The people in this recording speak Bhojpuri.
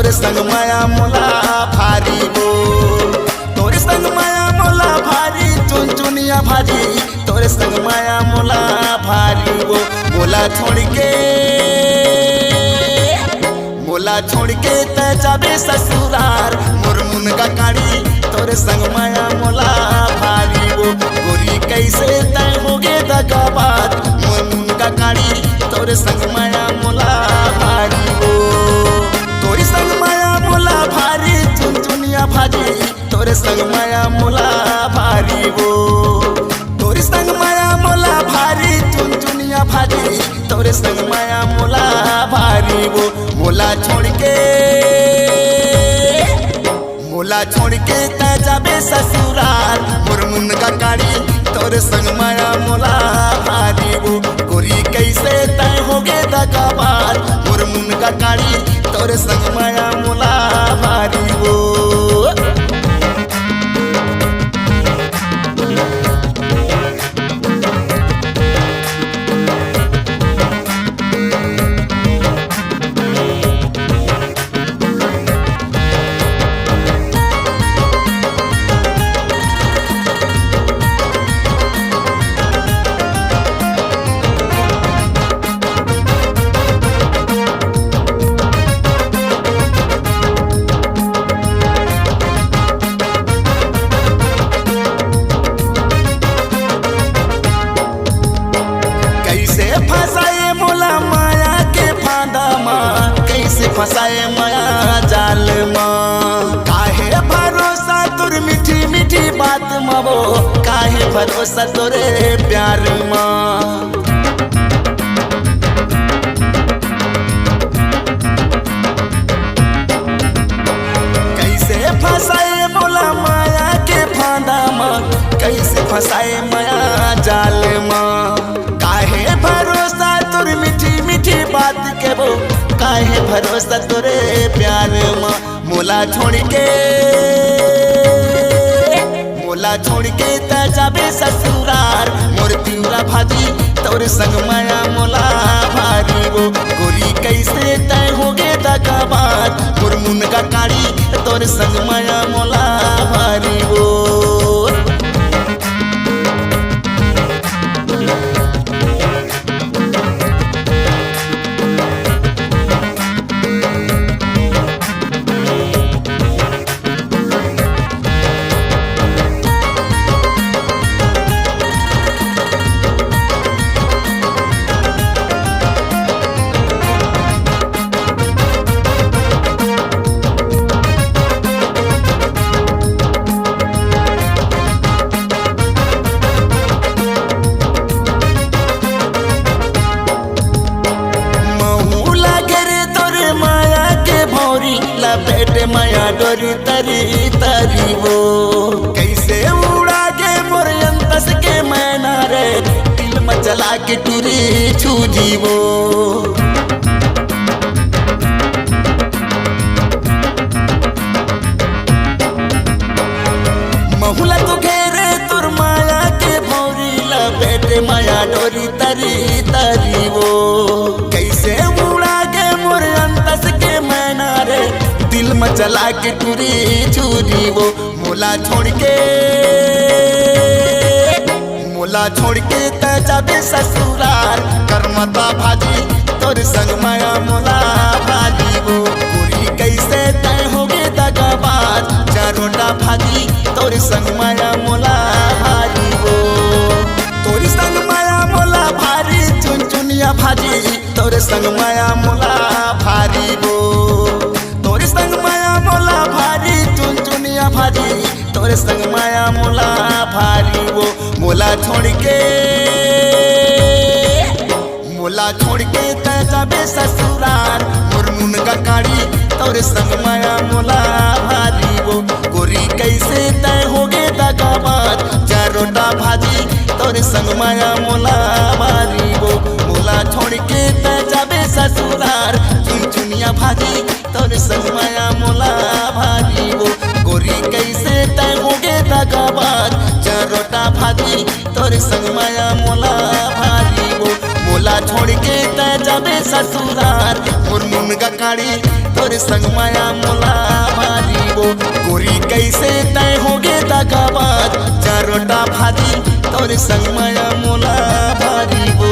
तोरे संग माया मोला भारी वो, तोरे संग माया मोला भारी, चुन चुनिया भाजी तोरे संग माया मोला भारी वो। मोला छोड़ के त जाबे ससुरार, मोर मुनगा काड़ी तोरे संग माया मोला भारी वो। गोरी कैसे तय होगे दगाबाज, मोर मुनगा काड़ी तोरे संग माया मोला भारी वो। तोरे संग माया मोला भारी, चुन चुनिया भाजी तोरे संग माया मोला भारी वो। तोरे संग माया मोला भारी, चुन चुनिया भाजी तोरे संग माया मोला भारी वो। मोला छोड़ के त जाबे ससुराल, मोर मुनगा काड़ी तोरे संग माया मोला भारी वो। गोरी कैसे तय होगे दगाबाज, मोर मुनगा काड़ी तोरे संग माया मोला भारी वो। फसाए माया जाल माँ, काहे भरोसा तोर मीठी मीठी बात मबो, काहे भरोसा तोरे प्यार माँ। कैसे फसाए मोला माया के फांदा माँ, कैसे फसाए माया जाल माँ। काहे भरोसा तोर मीठी मीठी बात के वो, काहे भरोसा तोरे प्यार माँ। मोला छोड़ के त जाबे ससुरार, मोर तिउरा भाजी तोरे संग माया मोला भारी वो। गोरी कैसे तय होगे दगाबाज, मोर मुनगा काड़ी तोरे संग माया मोला भारी वो। बेटे माया डोरी तरी तरी वो, कैसे उड़ा गे मोर अंतस के मैना रे, दिल में चला के टूरी छूजी वो। महुला तो घेरे तुर माया के भौरी ला, बेटे माया डोरी तरी तरी वो। कैसे उड़ा गे मोर अंतस के मैना रे, दिल में चला के टूरी चूरी वो। मोला छोड़ के त जाबे ससुराल, करमता भाजी तोरे संग माया मोला भारी वो। गोरी कैसे तय होगे दगाबाज, चारोटा भाजी तोरे संग माया मोला भारी वो। तोरे संग माया मोला भारी, चुन चुनिया भाजी तोरे संग माया मोला भारी वो। तोरे संग माया मोला भारी, चुन चुनिया भाजी तोरे संग माया मोला भारी वो। मोला छोड़ के त जाबे ससुराल, मोर मुनगा काड़ी तोरे संग माया मोला भारी वो। गोरी कैसे तय होगे दगाबाज, चारोटा भाजी तोरे संग माया मोला भारी वो। मोला छोड़ के त जाबे ससुराल, चुन चुनिया भाजी तोरे संग माया मोला भारी वो। गोरी कैसे तय होगे दगाबाज, चारोटा भाजी तोरे संग माया मोला भारी वो। मोला छोड़ के त जाबे ससुराल, मोर मुनगा काड़ी तोर संग माया मोला भारी वो गोरी कैसे तय होगे दगाबाज चारोटा भाजी तोर संग माया मोला भारी वो